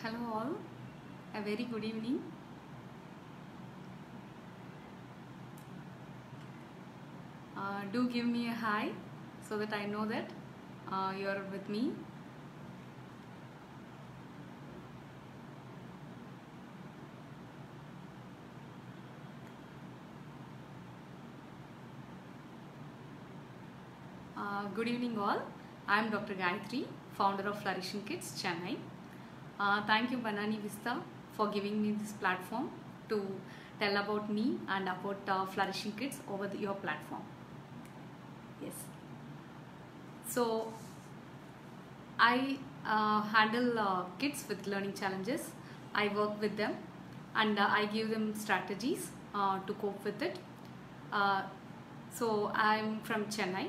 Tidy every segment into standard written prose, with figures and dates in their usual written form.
Hello all, a very good evening. Do give me a hi so that I know that you're with me. Good evening all. I am Dr. Gayatri, founder of Flourishing Kids, Chennai. Thank you Banani Vista for giving me this platform to tell about me and about Flourishing Kids over your platform. Yes. So I handle kids with learning challenges. I work with them and I give them strategies to cope with it. So I'm from Chennai.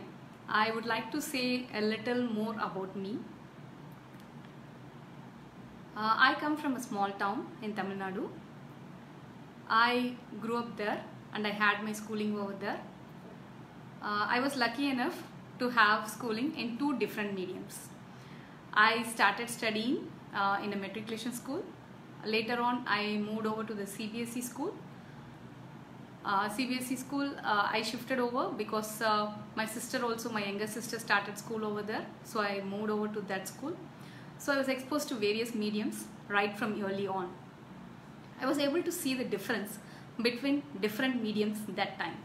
I would like to say a little more about me. I come from a small town in Tamil Nadu. I grew up there and I had my schooling over there. I was lucky enough to have schooling in two different mediums. I started studying in a matriculation school. Later on, I moved over to the CBSE school. CBSE school, I shifted over because my younger sister started school over there. So I moved over to that school. So I was exposed to various mediums right from early on. I was able to see the difference between different mediums that time.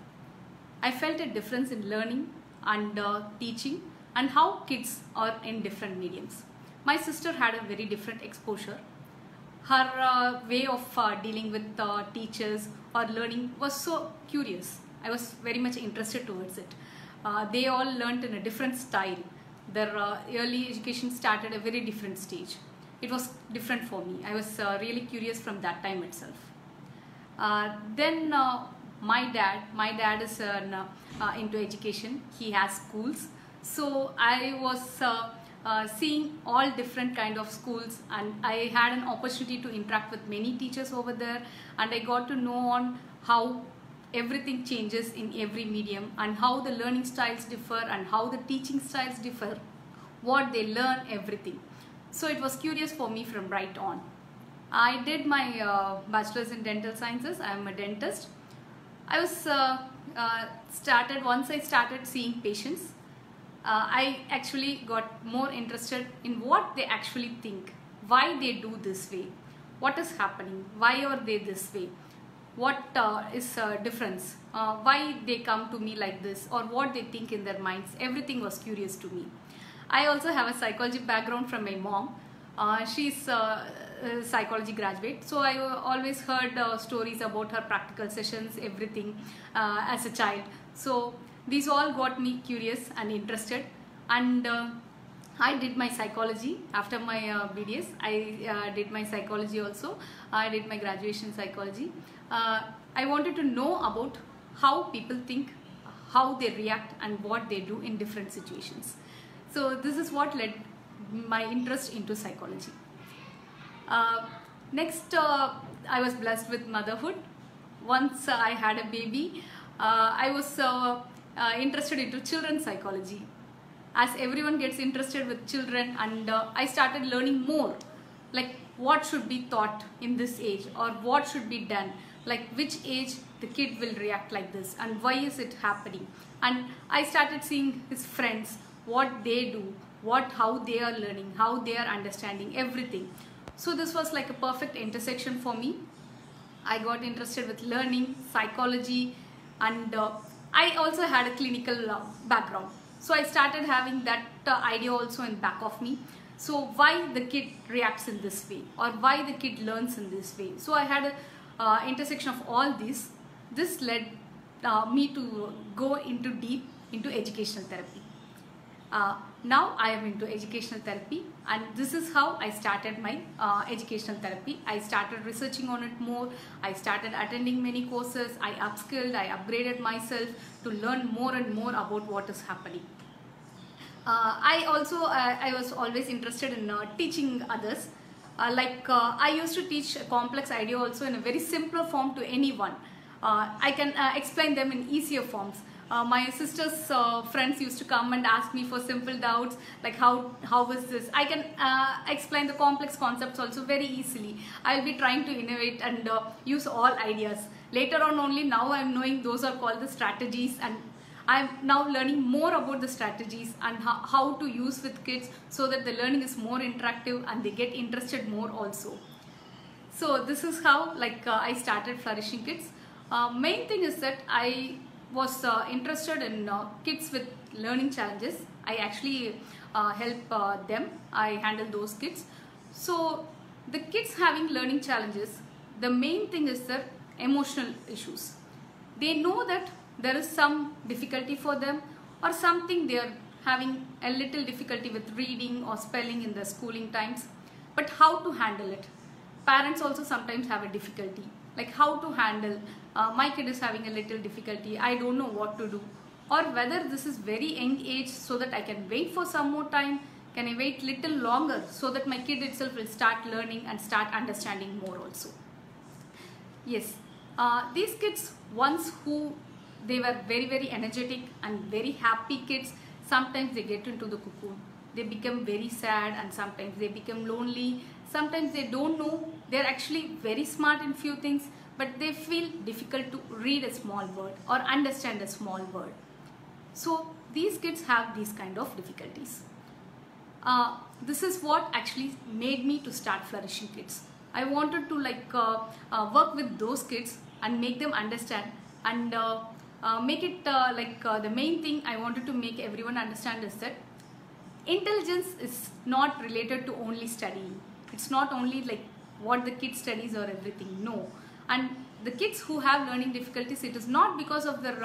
I felt a difference in learning and teaching and how kids are in different mediums. My sister had a very different exposure. Her way of dealing with teachers or learning was so curious. I was very much interested towards it. They all learnt in a different style. Their early education started at a very different stage. It was different for me. I was really curious from that time itself. Then my dad is into education. He has schools. So I was seeing all different kind of schools, and I had an opportunity to interact with many teachers over there, and I got to know on how everything changes in every medium and how the learning styles differ and how the teaching styles differ, what they learn, everything. So it was curious for me from right on. I did my bachelor's in dental sciences. I am a dentist. I was once I started seeing patients, I actually got more interested in what they actually think, why they do this way, what is happening, why are they this way, what is difference, why they come to me like this, or what they think in their minds. Everything was curious to me. I also have a psychology background from my mom. She's a psychology graduate, so I always heard stories about her practical sessions, everything as a child. So these all got me curious and interested, and I did my psychology after my BDS. I did my psychology also. I did my graduation psychology. I wanted to know about how people think, how they react, and what they do in different situations. So this is what led my interest into psychology. Next, I was blessed with motherhood. Once I had a baby, I was interested into children's psychology. As everyone gets interested with children, and I started learning more, like what should be taught in this age, or what should be done, like which age the kid will react like this and why is it happening. And I started seeing his friends, what they do, how they are learning, how they are understanding everything. So this was like a perfect intersection for me. I got interested with learning, psychology, and I also had a clinical background. So I started having that idea also in back of me. So why the kid reacts in this way, or why the kid learns in this way. So I had a intersection of all this. This led me to go deep into educational therapy. Now I am into educational therapy, and this is how I started my educational therapy. I started researching on it more. I started attending many courses. I upskilled, I upgraded myself to learn more and more about what is happening. I was always interested in teaching others. I used to teach a complex idea also in a very simpler form to anyone. I can explain them in easier forms. My sister's friends used to come and ask me for simple doubts like how was this. I can explain the complex concepts also very easily. I'll be trying to innovate and use all ideas. Later on only, now I'm knowing those are called the strategies, and I'm now learning more about the strategies and how to use with kids so that the learning is more interactive and they get interested more also. So this is how I started Flourishing Kids. Main thing is that I was interested in kids with learning challenges. I actually help them. I handle those kids. So the kids having learning challenges, the main thing is their emotional issues. They know that there is some difficulty for them or something they are having a little difficulty with reading or spelling in the schooling times, but how to handle it. Parents also sometimes have a difficulty, like how to handle, my kid is having a little difficulty, I don't know what to do, or whether this is very young age so that I can wait for some more time, can I wait little longer so that my kid itself will start learning and start understanding more also. Yes, these kids once who they were very energetic and very happy kids, sometimes they get into the cocoon. They become very sad and sometimes they become lonely. Sometimes they don't know. They're actually very smart in few things, but they feel difficult to read a small word or understand a small word. So these kids have these kind of difficulties. This is what actually made me to start Flourishing Kids. I wanted to work with those kids and make them understand and make it the main thing I wanted to make everyone understand is that intelligence is not related to only studying. It's not only like what the kid studies or everything, no. And the kids who have learning difficulties, it is not because of their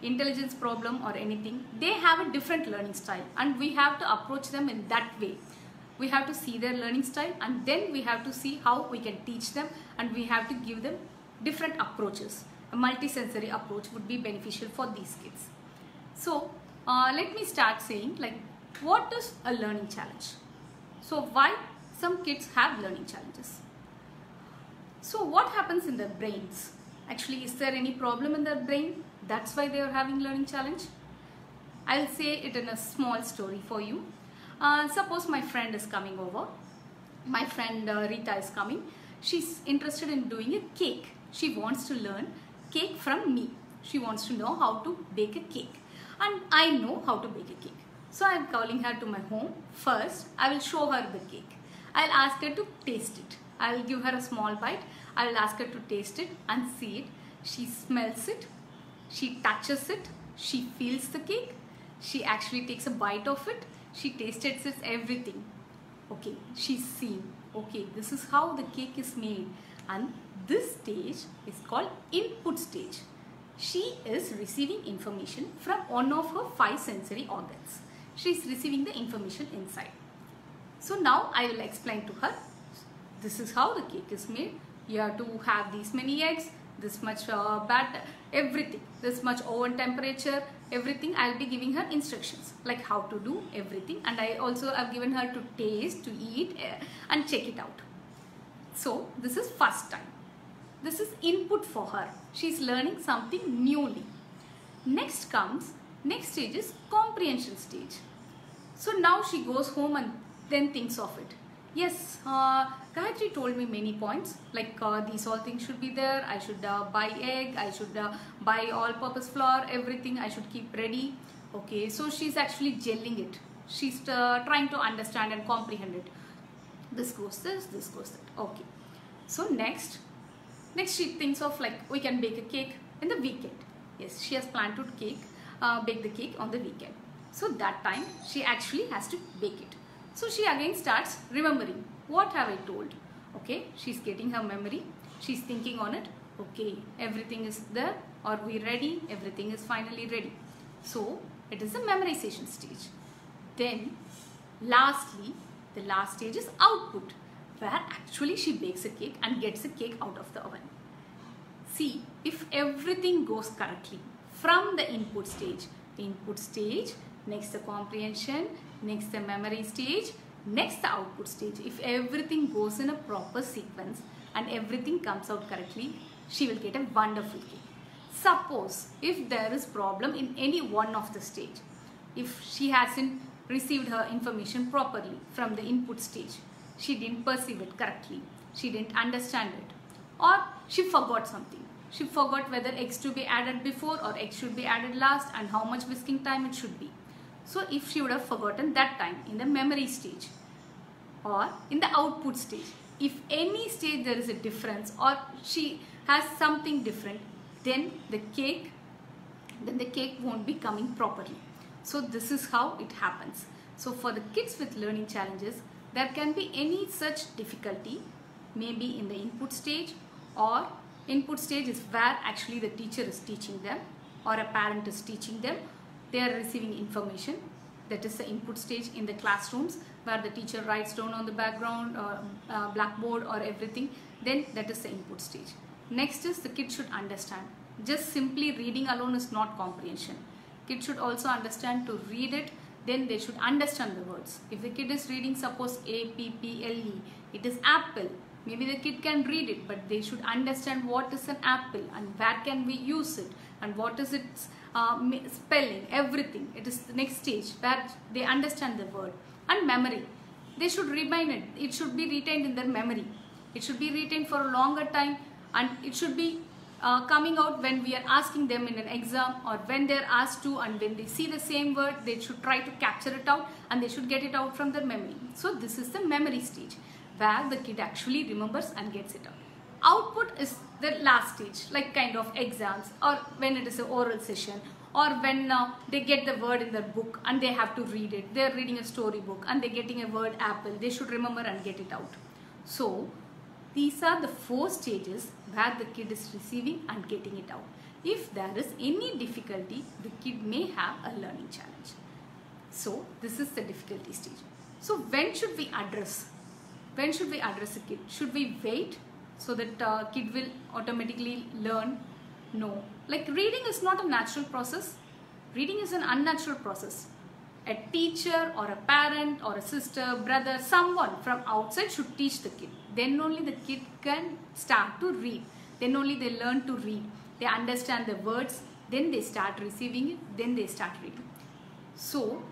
intelligence problem or anything. They have a different learning style and we have to approach them in that way. We have to see their learning style and then we have to see how we can teach them, and we have to give them different approaches. A multi-sensory approach would be beneficial for these kids. So let me start saying what is a learning challenge? So why some kids have learning challenges? So what happens in their brains? Actually, is there any problem in their brain? That's why they are having learning challenge. I'll say it in a small story for you. Suppose my friend is coming over. My friend Rita is coming. She's interested in doing a cake. She wants to learn cake from me. She wants to know how to bake a cake. And I know how to bake a cake. So I'm calling her to my home. First, I will show her the cake. I'll ask her to taste it. I will give her a small bite. I will ask her to taste it and see it. She smells it. She touches it. She feels the cake. She actually takes a bite of it. She tasted everything. Okay, she's seen. Okay, this is how the cake is made. And this stage is called input stage. She is receiving information from one of her 5 sensory organs. She is receiving the information inside. So now I will explain to her, this is how the cake is made. You have to have these many eggs, this much batter, everything, this much oven temperature, everything. I'll be giving her instructions like how to do everything, and I also have given her to taste, to eat and check it out. So this is first time. This is input for her. She's learning something newly. Next stage is comprehension stage. So now she goes home and then thinks of it. Yes, Gayatri told me many points like these all things should be there. I should buy egg, I should buy all-purpose flour, everything I should keep ready. Okay, so she's actually gelling it. She's trying to understand and comprehend it. This goes this goes that. Okay, so next she thinks of we can bake a cake in the weekend. Yes, she has planned to bake the cake on the weekend. So that time she actually has to bake it. So she again starts remembering, what have I told? Okay, she's getting her memory. She's thinking on it. Okay, everything is there. Are we ready? Everything is finally ready. So it is the memorization stage. Then lastly, the last stage is output, where actually she bakes a cake and gets a cake out of the oven. See, if everything goes correctly from the input stage, next the comprehension, next the memory stage, next the output stage. If everything goes in a proper sequence and everything comes out correctly, she will get a wonderful cake. Suppose if there is problem in any one of the stage, if she hasn't received her information properly from the input stage, she didn't perceive it correctly, she didn't understand it, or she forgot something. She forgot whether eggs to be added before or eggs should be added last and how much whisking time it should be. So if she would have forgotten that time in the memory stage or in the output stage, if any stage there is a difference or she has something different, then the cake won't be coming properly. So this is how it happens. So for the kids with learning challenges, there can be any such difficulty, maybe in the input stage, or input stage is where actually the teacher is teaching them or a parent is teaching them. They are receiving information. That is the input stage in the classrooms where the teacher writes down on the background or blackboard or everything. Then that is the input stage. Next is the kid should understand. Just simply reading alone is not comprehension. Kid should also understand to read it. Then they should understand the words. If the kid is reading, suppose A-P-P-L-E, it is apple. Maybe the kid can read it, but they should understand what is an apple and where can we use it and what is its spelling, everything. It is the next stage where they understand the word. And memory. They should remind it. It should be retained in their memory. It should be retained for a longer time, and it should be coming out when we are asking them in an exam or when they are asked to, and when they see the same word, they should try to capture it out and they should get it out from their memory. So this is the memory stage where the kid actually remembers and gets it out. Output is the last stage, like kind of exams or when it is an oral session or when they get the word in their book and they have to read it. They are reading a story book and they are getting a word apple. They should remember and get it out. So these are the 4 stages where the kid is receiving and getting it out. If there is any difficulty, the kid may have a learning challenge. So this is the difficulty stage. So when should we address? When should we address a kid? Should we wait so that kid will automatically learn? No. Like reading is not a natural process. Reading is an unnatural process. A teacher or a parent or a sister, brother, someone from outside should teach the kid. Then only the kid can start to read. Then only they learn to read. They understand the words. Then they start receiving it. Then they start reading. So,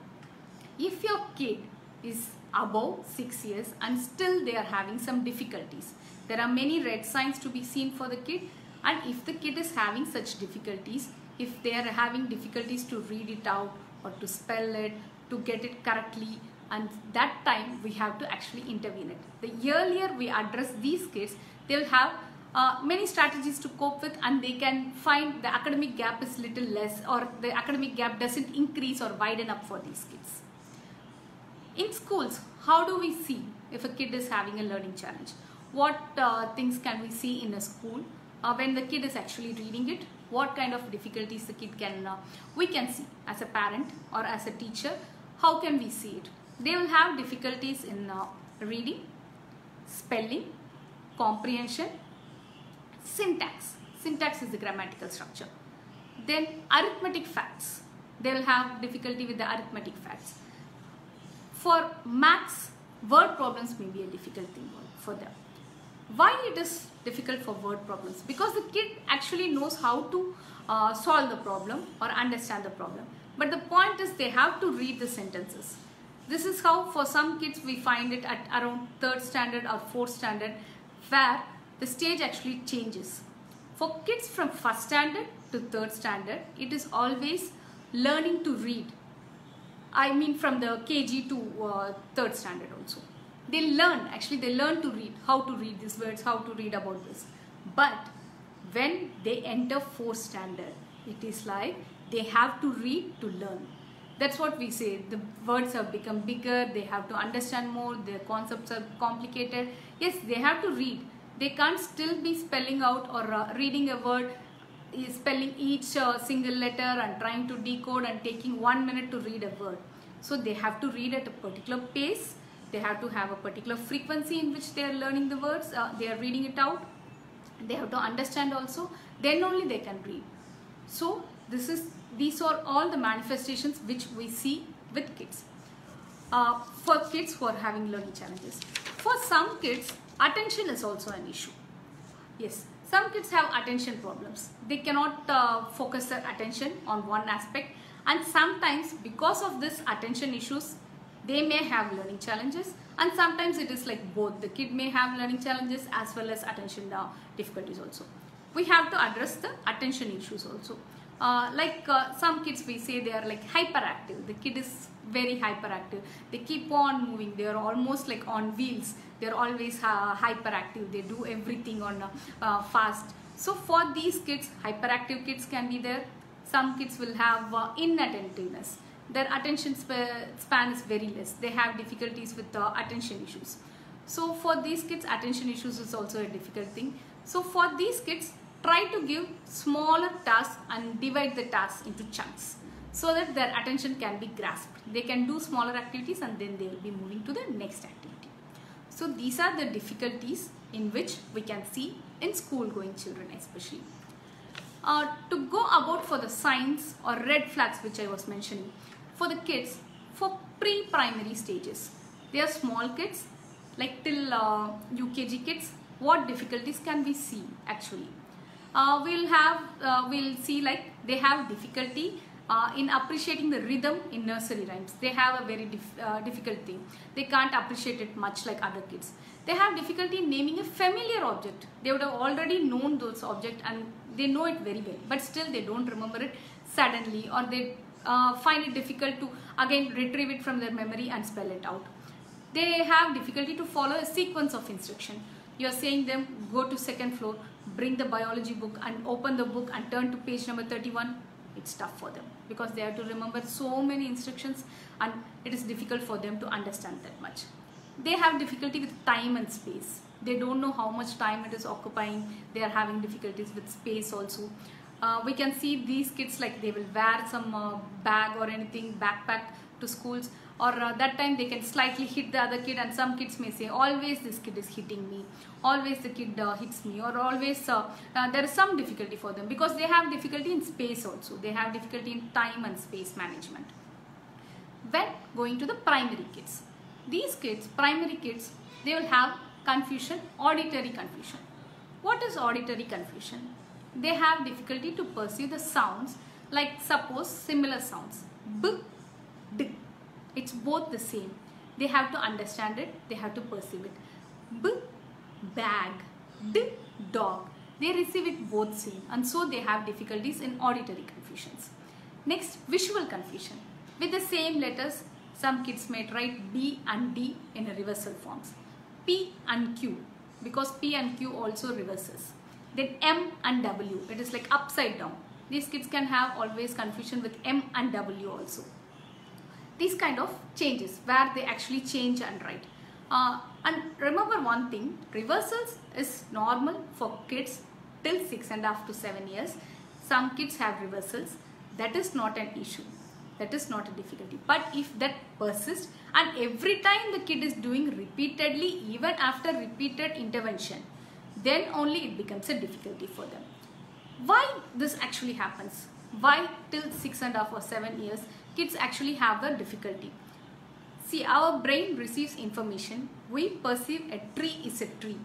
if your kid is above 6 years and still they are having some difficulties, there are many red signs to be seen for the kid. And if the kid is having such difficulties, if they are having difficulties to read it out or to spell it, to get it correctly, and that time we have to actually intervene it. The earlier we address these kids, they will have many strategies to cope with, and they can find the academic gap is little less, or the academic gap doesn't increase or widen up for these kids. In schools, how do we see if a kid is having a learning challenge? What things can we see in a school when the kid is actually reading it? What kind of difficulties the kid can, we can see as a parent or as a teacher. How can we see it? They will have difficulties in reading, spelling, comprehension, syntax. Syntax is the grammatical structure. Then arithmetic facts. They will have difficulty with the arithmetic facts. For maths, word problems may be a difficult thing for them. Why it is difficult for word problems? Because the kid actually knows how to solve the problem or understand the problem. But the point is they have to read the sentences. This is how for some kids we find it at around 3rd standard or 4th standard, where the stage actually changes. For kids from 1st standard to 3rd standard, it is always learning to read. I mean from the KG to 3rd standard also. They learn to read, how to read these words, how to read about this. But when they enter 4th standard, it is like they have to read to learn. That's what we say. The words have become bigger, they have to understand more, their concepts are complicated. Yes, they have to read. They can't still be spelling out or reading a word, spelling each single letter and trying to decode and taking 1 minute to read a word. So they have to read at a particular pace. They have to have a particular frequency in which they are learning the words, they are reading it out. They have to understand also. Then only they can read. So these are all the manifestations which we see with kids. For kids who are having learning challenges. For some kids, attention is also an issue. Yes, Some kids have attention problems. They cannot focus their attention on one aspect, and sometimes because of this attention issues, they may have learning challenges, and sometimes it is like both. The kid may have learning challenges as well as attention difficulties also. We have to address the attention issues also. Some kids, we say they are like hyperactive. The kid is very hyperactive. They keep on moving. They are almost like on wheels. They are always hyperactive. They do everything on fast. So for these kids, hyperactive kids can be there. Some kids will have inattentiveness. Their attention span is very less. They have difficulties with attention issues. So for these kids, attention issues is also a difficult thing. So for these kids, try to give smaller tasks and divide the tasks into chunks so that their attention can be grasped. They can do smaller activities and then they will be moving to the next activity. So these are the difficulties in which we can see in school going children especially. To go about for the signs or red flags which I was mentioning, for the kids, for pre-primary stages, they are small kids like till UKG kids, what difficulties can we see actually? We'll see like they have difficulty in appreciating the rhythm in nursery rhymes. They have a very difficult thing. They can't appreciate it much like other kids. They have difficulty in naming a familiar object. They would have already known those objects and they know it very well, but still they don't remember it suddenly, or they find it difficult to again retrieve it from their memory and spell it out. They have difficulty to follow a sequence of instruction. You are saying them, go to second floor, bring the biology book and open the book and turn to page number 31. It's tough for them because they have to remember so many instructions and it is difficult for them to understand that much. They have difficulty with time and space. They don't know how much time it is occupying. They are having difficulties with space also. We can see these kids like they will wear some bag or anything, backpack to schools, or that time they can slightly hit the other kid, and some kids may say always this kid is hitting me, always the kid hits me, or always there is some difficulty for them because they have difficulty in space also. They have difficulty in time and space management. When going to the primary kids, these kids, primary kids, they will have confusion, auditory confusion. What is auditory confusion? They have difficulty to perceive the sounds, like suppose similar sounds, b, d. It's both the same. They have to understand it, they have to perceive it. B, bag, d, dog. They receive it both same, and so they have difficulties in auditory confusions. Next, visual confusion. With the same letters, some kids may write B and D in a reversal forms. P and Q, because P and Q also reverses. Then M and W, it is like upside down. These kids can have always confusion with M and W also. These kind of changes where they actually change and write. And remember one thing, reversals is normal for kids till 6.5 to 7 years. Some kids have reversals. That is not an issue. That is not a difficulty. But if that persists and every time the kid is doing repeatedly, even after repeated intervention, then only it becomes a difficulty for them. Why this actually happens? Why till 6.5 or 7 years kids actually have the difficulty? See, our brain receives information. We perceive a tree is a tree.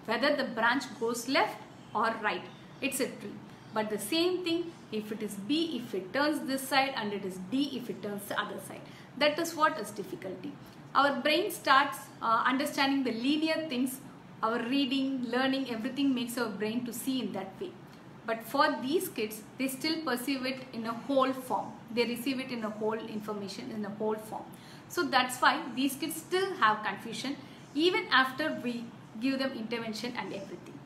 Whether the branch goes left or right, it's a tree. But the same thing, if it is B, if it turns this side, and it is D if it turns the other side. That is what is difficulty. Our brain starts understanding the linear things. Our reading, learning, everything makes our brain to see in that way. But for these kids, they still perceive it in a whole form. They receive it in a whole information, in a whole form. So that's why these kids still have confusion even after we give them intervention and everything.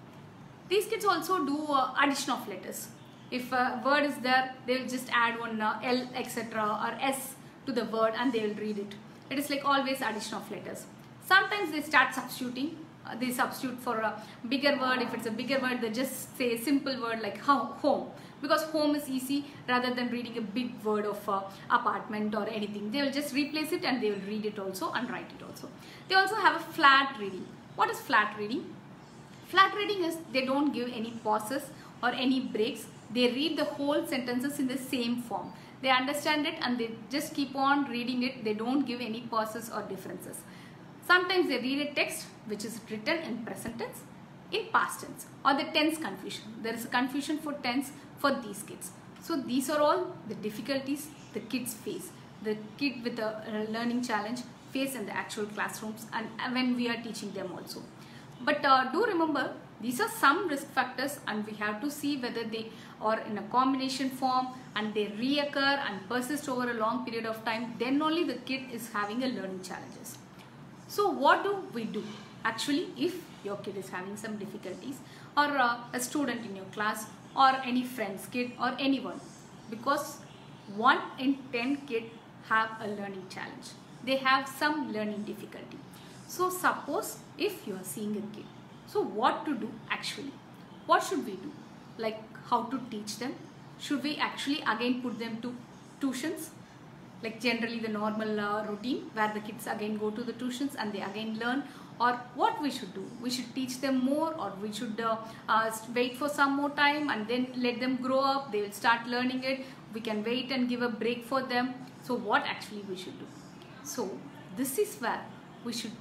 These kids also do addition of letters. If a word is there, they will just add one L, etc. or S to the word and they will read it. It is like always addition of letters. Sometimes they start substituting. They substitute for a bigger word. If it's a bigger word, they just say a simple word like home, because home is easy rather than reading a big word of apartment or anything. They will just replace it and they will read it also and write it also. They also have a flat reading. What is flat reading? Flat reading is they don't give any pauses or any breaks. They read the whole sentences in the same form. They understand it and they just keep on reading it. They don't give any pauses or differences. Sometimes they read a text which is written in present tense. in past tense or the tense confusion. There is a confusion for tense for these kids. So these are all the difficulties the kids face, the kid with a learning challenge face in the actual classrooms and when we are teaching them also. But do remember, these are some risk factors and we have to see whether they are in a combination form and they reoccur and persist over a long period of time, then only the kid is having a learning challenges. So what do we do? Actually, if your kid is having some difficulties or a student in your class or any friend's kid or anyone, because 1 in 10 kids have a learning challenge. They have some learning difficulty. So suppose if you are seeing a kid, so what to do actually? What should we do? Like how to teach them? Should we actually again put them to tuitions? Like generally the normal routine where the kids again go to the tuitions and they again learn, or what we should do? We should teach them more, or we should wait for some more time and then let them grow up, they will start learning it. We can wait and give a break for them. So what actually we should do? So this is where we should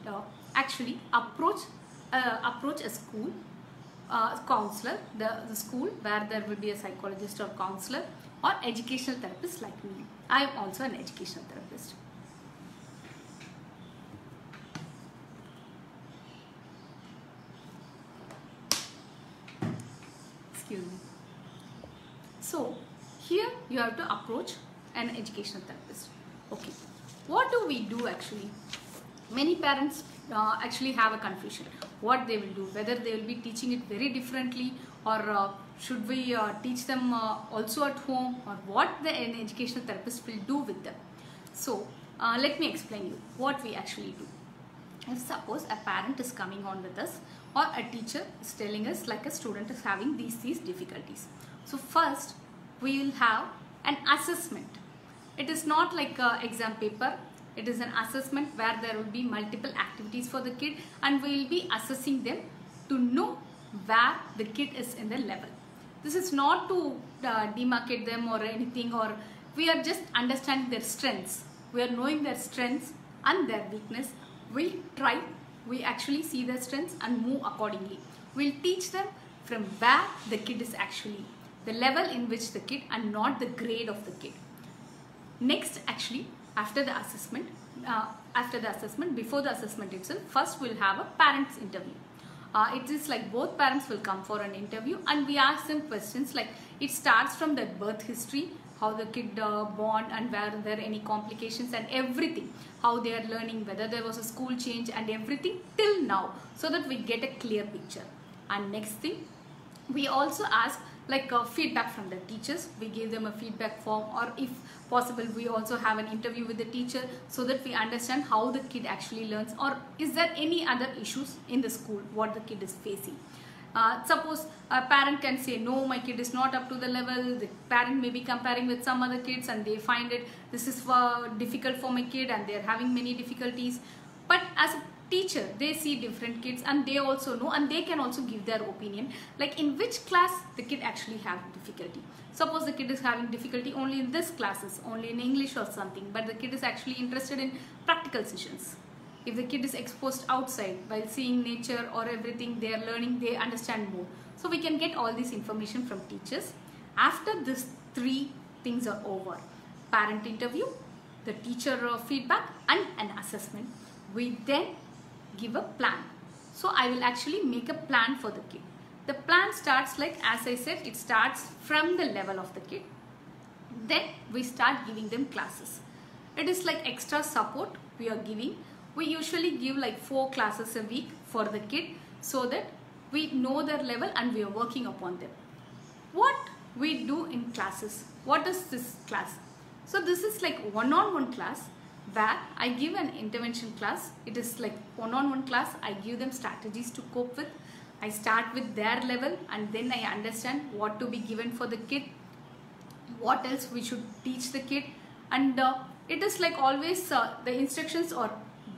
actually approach a school counselor, the school where there will be a psychologist or counselor or educational therapist like me. I am also an educational therapist. Excuse me. So here you have to approach an educational therapist. Okay, what do we do actually? Many parents actually have a confusion what they will do, whether they will be teaching it very differently or should we teach them also at home, or what an educational therapist will do with them. So let me explain you what we actually do. If suppose a parent is coming on with us or a teacher is telling us like a student is having these difficulties. So first we will have an assessment. It is not like an exam paper. It is an assessment where there will be multiple activities for the kid and we will be assessing them to know where the kid is in the level. This is not to demarcate them or anything, or we are just understanding their strengths. We are knowing their strengths and their weakness. We actually see their strengths and move accordingly. We'll teach them from where the kid is actually, the level in which the kid and not the grade of the kid. Next, actually, after the assessment, before the assessment itself, first we'll have a parents interview. It is like both parents will come for an interview and we ask them questions like it starts from the birth history, how the kid born and were there any complications and everything, how they are learning, whether there was a school change and everything till now, so that we get a clear picture. And next thing, we also ask like feedback from the teachers. We give them a feedback form, or if possible we also have an interview with the teacher so that we understand how the kid actually learns, or is there any other issues in the school what the kid is facing. Suppose a parent can say, no, my kid is not up to the level. The parent may be comparing with some other kids and they find it, this is difficult for my kid and they are having many difficulties. But as a teacher, they see different kids and they also know and they can also give their opinion, like in which class the kid actually have difficulty. Suppose the kid is having difficulty only in this classes, only in English or something, but the kid is actually interested in practical sessions. If the kid is exposed outside while seeing nature or everything, they are learning, they understand more. So we can get all this information from teachers. After these three things are over, parent interview, the teacher feedback and an assessment, we then give a plan. So I will actually make a plan for the kid. The plan starts like, as I said, it starts from the level of the kid. Then we start giving them classes. It is like extra support we are giving. We usually give like 4 classes a week for the kid so that we know their level and we are working upon them. What we do in classes, what is this class? So this is like one-on-one class where I give an intervention class. It is like one-on-one class. I give them strategies to cope with. I start with their level and then I understand what to be given for the kid, what else we should teach the kid, and it is like always the instructions or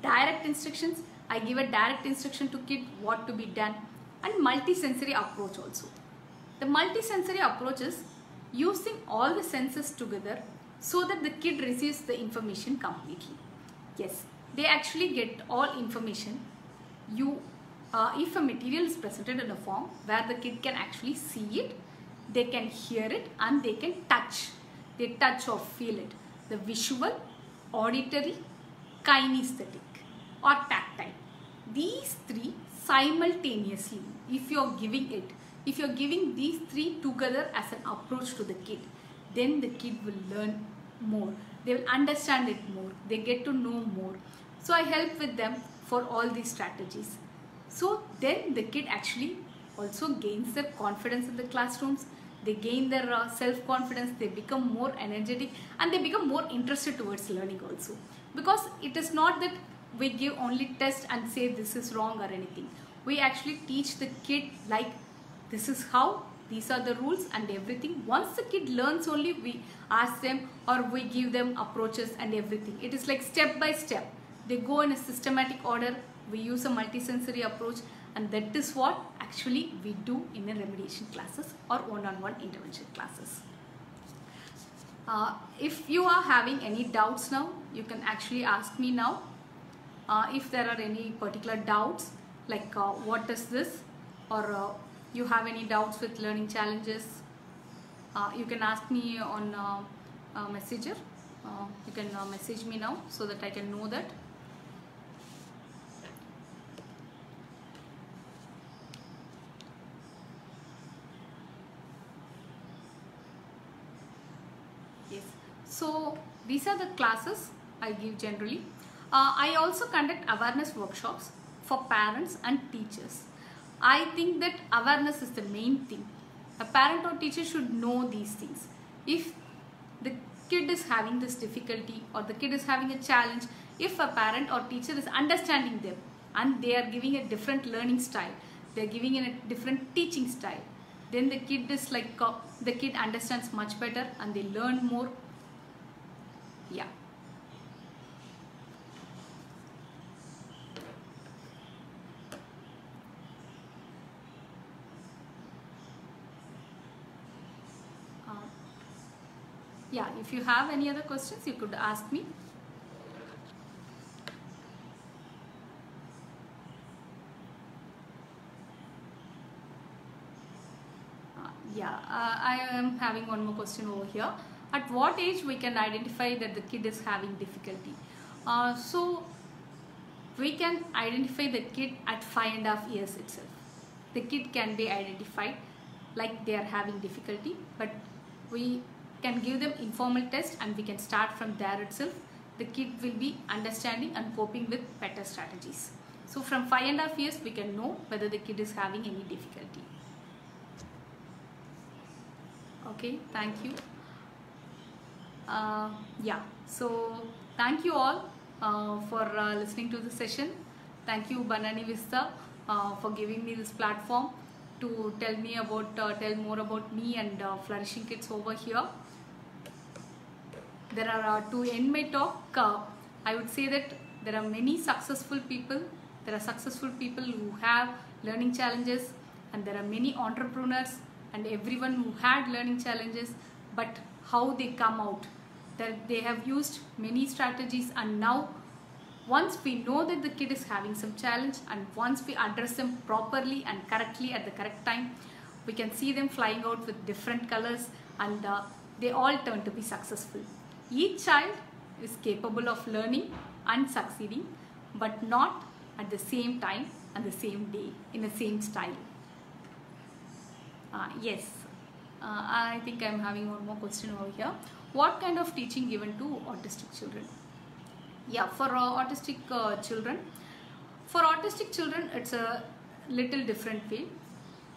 direct instructions. I give a direct instruction to kid what to be done, and multi-sensory approach also. The multi-sensory approach is using all the senses together so that the kid receives the information completely. Yes, they actually get all information. You if a material is presented in a form where the kid can actually see it, they can hear it, and they can touch. They touch or feel it. The visual, auditory, kinesthetic or tactile. These three simultaneously, if you're giving these three together as an approach to the kid, then the kid will learn more. They will understand it more. They get to know more. So I help with them for all these strategies. So then the kid actually also gains their confidence in the classrooms. They gain their self-confidence. They become more energetic, and they become more interested towards learning also. Because it is not that we give only test and say this is wrong or anything. We actually teach the kid like this is how, these are the rules and everything. Once the kid learns only, we ask them or we give them approaches and everything. It is like step by step. They go in a systematic order. We use a multisensory approach, and that is what actually we do in a remediation classes or one-on-one intervention classes. If you are having any doubts now, you can actually ask me now. If there are any particular doubts like what is this, or you have any doubts with learning challenges, you can ask me on Messenger. You can message me now so that I can know that. Yes. So these are the classes I give generally. I also conduct awareness workshops for parents and teachers. I think that awareness is the main thing. A parent or teacher should know these things. If the kid is having this difficulty or the kid is having a challenge, if a parent or teacher is understanding them and they are giving a different learning style, they are giving in a different teaching style, then the kid is like, the kid understands much better and they learn more. Yeah. Yeah, if you have any other questions, you could ask me. I am having one more question over here. At what age we can identify that the kid is having difficulty? So we can identify the kid at 5.5 years itself. The kid can be identified like they are having difficulty, but we can give them informal test and we can start from there itself. The kid will be understanding and coping with better strategies. So from 5.5 years we can know whether the kid is having any difficulty. Okay, thank you. Yeah, so thank you all for listening to the session. Thank you Banani Vista for giving me this platform to tell more about me and Flourishing Kids over here. There are to end my talk, I would say that there are many successful people. There are successful people who have learning challenges, and there are many entrepreneurs and everyone who had learning challenges, but how they come out, that they have used many strategies, and now once we know that the kid is having some challenge and once we address them properly and correctly at the correct time, we can see them flying out with different colors, and they all turn to be successful. Each child is capable of learning and succeeding, but not at the same time and the same day in the same style. Yes, I think I'm having one more question over here. What kind of teaching given to autistic children? Yeah, for autistic children, it's a little different way.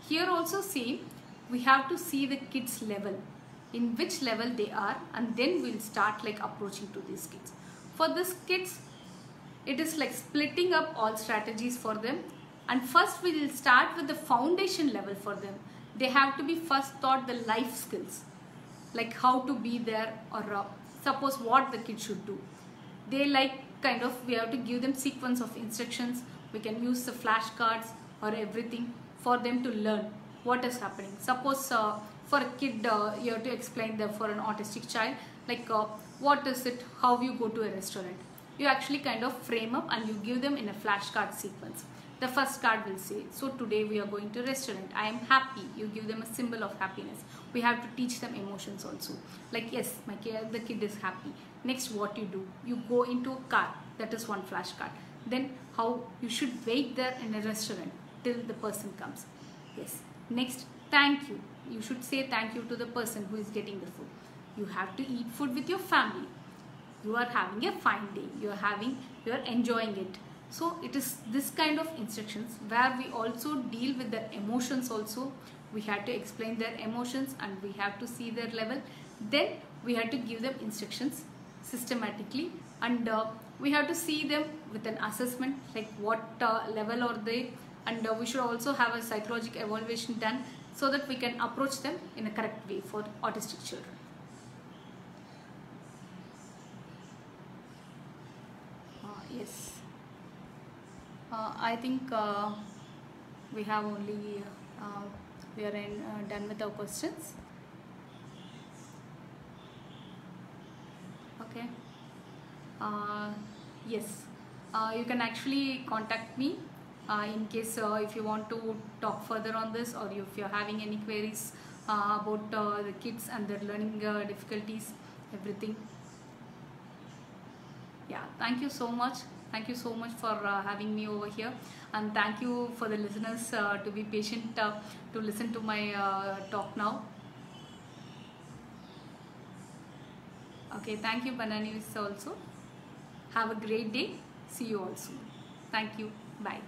Here also same, we have to see the kids level, in which level they are, and then we'll start like approaching to these kids. For these kids, it is like splitting up all strategies for them, and first we will start with the foundation level for them. They have to be first taught the life skills, like how to be there, or suppose what the kid should do. They like kind of, we have to give them sequence of instructions. We can use the flashcards or everything for them to learn what is happening. Suppose for a kid, you have to explain them, for an autistic child, like what is it, how you go to a restaurant. You actually kind of frame up and you give them in a flashcard sequence. The first card will say, so today we are going to restaurant. I am happy. You give them a symbol of happiness. We have to teach them emotions also. Like, yes, the kid is happy. Next, what you do? You go into a car. That is one flashcard. Then how you should wait there in a restaurant till the person comes. Yes. Next, thank you. You should say thank you to the person who is getting the food. You have to eat food with your family. You are having a fine day. You are enjoying it. So it is this kind of instructions where we also deal with their emotions also. We have to explain their emotions and we have to see their level. Then we have to give them instructions systematically, and we have to see them with an assessment, like what level are they, and we should also have a psychological evaluation done so that we can approach them in a correct way for autistic children. Yes. I think we have only we are done with our questions. Okay. Yes. You can actually contact me in case if you want to talk further on this, or if you're having any queries about the kids and their learning difficulties, everything. Yeah, thank you so much. Thank you so much for having me over here, and thank you for the listeners to be patient to listen to my talk now. Okay, thank you Bananis also. Have a great day. See you all soon. Thank you. Bye.